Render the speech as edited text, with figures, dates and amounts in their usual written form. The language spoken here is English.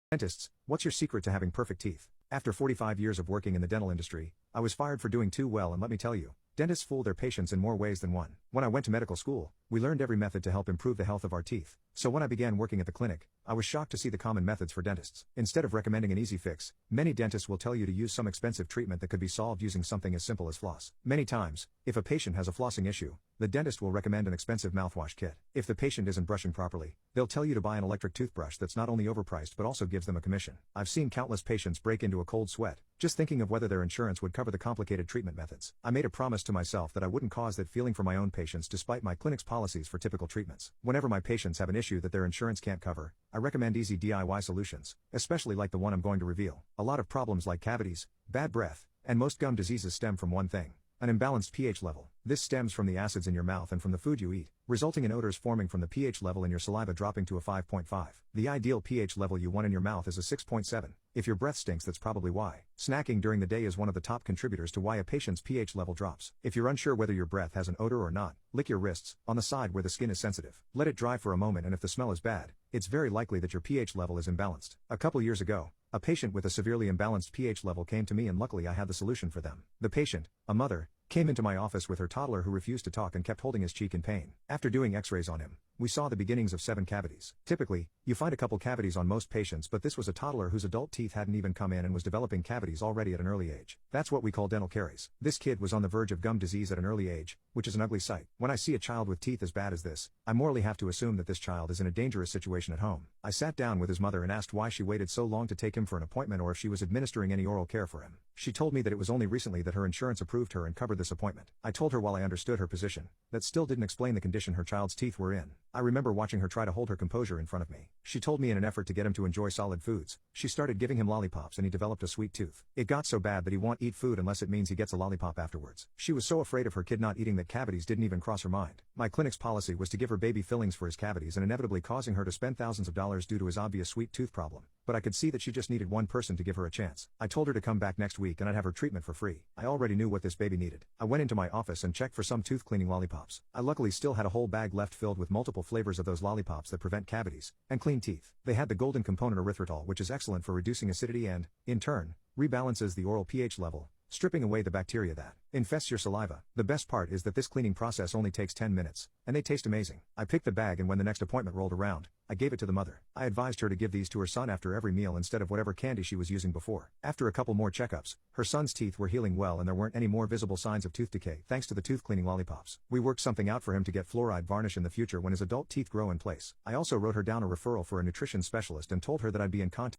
Dentists, what's your secret to having perfect teeth? After 45 years of working in the dental industry, I was fired for doing too well, and let me tell you, dentists fool their patients in more ways than one. When I went to medical school, we learned every method to help improve the health of our teeth. So when I began working at the clinic, I was shocked to see the common methods for dentists. Instead of recommending an easy fix, many dentists will tell you to use some expensive treatment that could be solved using something as simple as floss. Many times, if a patient has a flossing issue, the dentist will recommend an expensive mouthwash kit. If the patient isn't brushing properly, they'll tell you to buy an electric toothbrush that's not only overpriced but also gives them a commission. I've seen countless patients break into a cold sweat, just thinking of whether their insurance would cover the complicated treatment methods. I made a promise to myself that I wouldn't cause that feeling for my own patients despite my clinic's policies for typical treatments. Whenever my patients have an issue that their insurance can't cover, I recommend easy DIY solutions, especially like the one I'm going to reveal. A lot of problems like cavities, bad breath, and most gum diseases stem from one thing: an imbalanced pH level. This stems from the acids in your mouth and from the food you eat, resulting in odors forming from the pH level in your saliva dropping to a 5.5. The ideal pH level you want in your mouth is a 6.7. If your breath stinks, that's probably why. Snacking during the day is one of the top contributors to why a patient's pH level drops. If you're unsure whether your breath has an odor or not, lick your wrists, on the side where the skin is sensitive. Let it dry for a moment, and if the smell is bad, it's very likely that your pH level is imbalanced. A couple years ago, a patient with a severely imbalanced pH level came to me, and luckily I had the solution for them. The patient, a mother, came into my office with her toddler who refused to talk and kept holding his cheek in pain. After doing x-rays on him, we saw the beginnings of 7 cavities. Typically, you find a couple cavities on most patients, but this was a toddler whose adult teeth hadn't even come in and was developing cavities already at an early age. That's what we call dental caries. This kid was on the verge of gum disease at an early age, which is an ugly sight. When I see a child with teeth as bad as this, I morally have to assume that this child is in a dangerous situation at home. I sat down with his mother and asked why she waited so long to take him for an appointment, or if she was administering any oral care for him. She told me that it was only recently that her insurance approved her and covered this appointment. I told her, while I understood her position, that still didn't explain the condition her child's teeth were in. I remember watching her try to hold her composure in front of me. She told me in an effort to get him to enjoy solid foods, she started giving him lollipops, and he developed a sweet tooth. It got so bad that he won't eat food unless it means he gets a lollipop afterwards. She was so afraid of her kid not eating that cavities didn't even cross her mind. My clinic's policy was to give her baby fillings for his cavities, and inevitably causing her to spend thousands of dollars due to his obvious sweet tooth problem. But I could see that she just needed one person to give her a chance. I told her to come back next week and I'd have her treatment for free. I already knew what this baby needed. I went into my office and checked for some tooth cleaning lollipops. I luckily still had a whole bag left filled with multiple flavors of those lollipops that prevent cavities and clean teeth. They had the golden component erythritol, which is excellent for reducing acidity and, in turn, rebalances the oral pH level, stripping away the bacteria that infests your saliva. The best part is that this cleaning process only takes 10 minutes, and they taste amazing. I picked the bag, and when the next appointment rolled around, I gave it to the mother. I advised her to give these to her son after every meal instead of whatever candy she was using before. After a couple more checkups, her son's teeth were healing well and there weren't any more visible signs of tooth decay thanks to the tooth cleaning lollipops. We worked something out for him to get fluoride varnish in the future when his adult teeth grow in place. I also wrote her down a referral for a nutrition specialist and told her that I'd be in contact